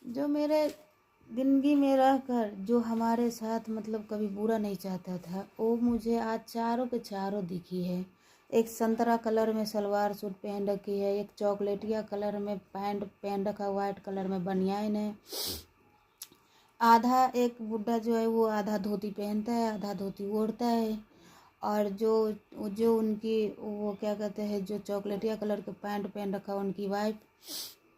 जो मेरे ज़िंदगी में रहकर जो हमारे साथ मतलब कभी बुरा नहीं चाहता था, वो मुझे आज चारों के चारों दिखी है। एक संतरा कलर में सलवार सूट पहन रखी है, एक चॉकलेटिया कलर में पैंट पहन रखा, वाइट कलर में बनियान है। आधा एक बुड्ढा जो है वो आधा धोती पहनता है, आधा धोती ओढ़ता है। और जो जो उनकी वो क्या कहते हैं, जो चॉकलेटिया कलर के पैंट पहन रखा उनकी वाइफ,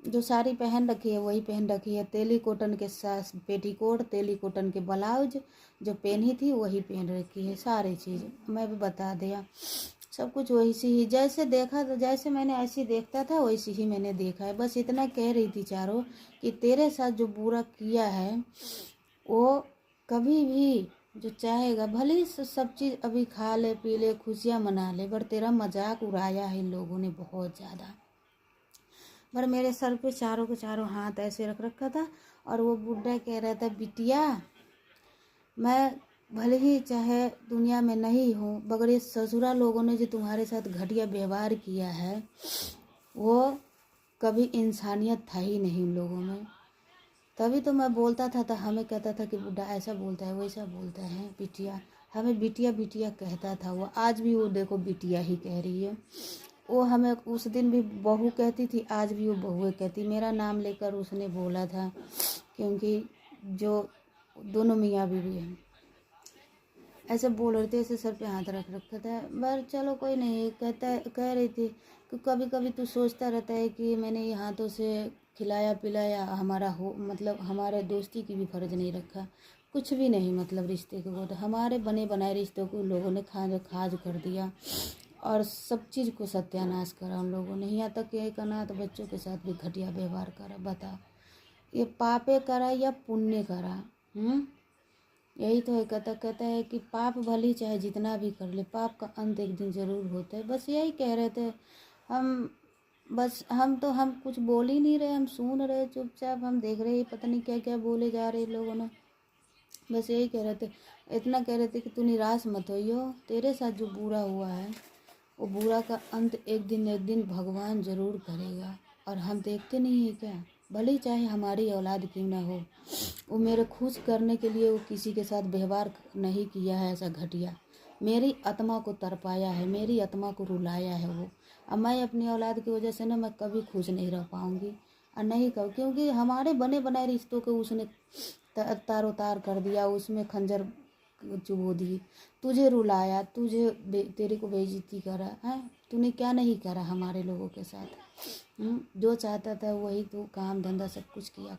जो साड़ी पहन रखी है वही पहन रखी है। तेली कॉटन के साथ पेटीकोट, तेली कॉटन के ब्लाउज जो पहनी थी वही पहन रखी है। सारी चीज़ मैं भी बता दिया, सब कुछ वैसी ही जैसे देखा था, जैसे मैंने ऐसे देखता था वैसे ही मैंने देखा है। बस इतना कह रही थी चारों कि तेरे साथ जो बुरा किया है वो कभी भी जो चाहेगा भले ही सब चीज़ अभी खा ले पी ले खुशियाँ मना ले, पर तेरा मजाक उड़ाया है इन लोगों ने बहुत ज़्यादा। पर मेरे सर पे चारों के चारों हाथ ऐसे रख रखा था। और वो बुढ़ा कह रहा था, बिटिया मैं भले ही चाहे दुनिया में नहीं हूँ, मगर ये ससुरा लोगों ने जो तुम्हारे साथ घटिया व्यवहार किया है वो कभी इंसानियत था ही नहीं उन लोगों में। तभी तो मैं बोलता था, तो हमें कहता था कि बुढ़ा ऐसा बोलता है वैसा बोलता है, बिटिया हमें बिटिया बिटिया कहता था वो। आज भी वो देखो बिटिया ही कह रही है। वो हमें उस दिन भी बहू कहती थी, आज भी वो बहू कहती। मेरा नाम लेकर उसने बोला था, क्योंकि जो दोनों मियाँ बीवी हैं ऐसे बोल रहे थे, ऐसे सर पे हाथ रख रखा था। पर चलो कोई नहीं, कह रही थी कि कभी कभी तू सोचता रहता है कि मैंने ये हाथों से खिलाया पिलाया, हमारा हो मतलब हमारे दोस्ती की भी फर्ज नहीं रखा, कुछ भी नहीं। मतलब रिश्ते को बहुत हमारे बने बनाए रिश्तों को लोगों ने खाज कर दिया और सब चीज़ को सत्यानाश करा उन लोगों ने। यहाँ तक कि एक अनाथ बच्चों के साथ भी घटिया व्यवहार करा। बता ये पापे करा या पुण्य करा? यही तो है। कहता है कि पाप भली चाहे जितना भी कर ले, पाप का अंत एक दिन ज़रूर होता है। बस यही कह रहे थे हम। बस हम कुछ बोल ही नहीं रहे, हम सुन रहे चुपचाप, हम देख रहे पता नहीं क्या क्या बोले जा रहे लोगों ने। बस यही कह रहे थे, इतना कह रहे थे कि तू निराश मत होइयो, तेरे साथ जो बुरा हुआ है वो बुरा का अंत एक दिन भगवान ज़रूर करेगा। और हम देखते नहीं हैं क्या, भले ही चाहे हमारी औलाद क्यों ना हो, वो मेरे खुश करने के लिए वो किसी के साथ व्यवहार नहीं किया है ऐसा घटिया। मेरी आत्मा को तरपाया है, मेरी आत्मा को रुलाया है वो। अब मैं अपनी औलाद की वजह से ना मैं कभी खुश नहीं रह पाऊँगी और नहीं कर, क्योंकि हमारे बने बनाए रिश्तों को उसने तारो तार कर दिया, उसमें खंजर चुभो दी, तुझे रुलाया, तेरे को बेइज्जती करा है। तूने क्या नहीं करा हमारे लोगों के साथ? जो चाहता था वही तू काम धंधा सब कुछ किया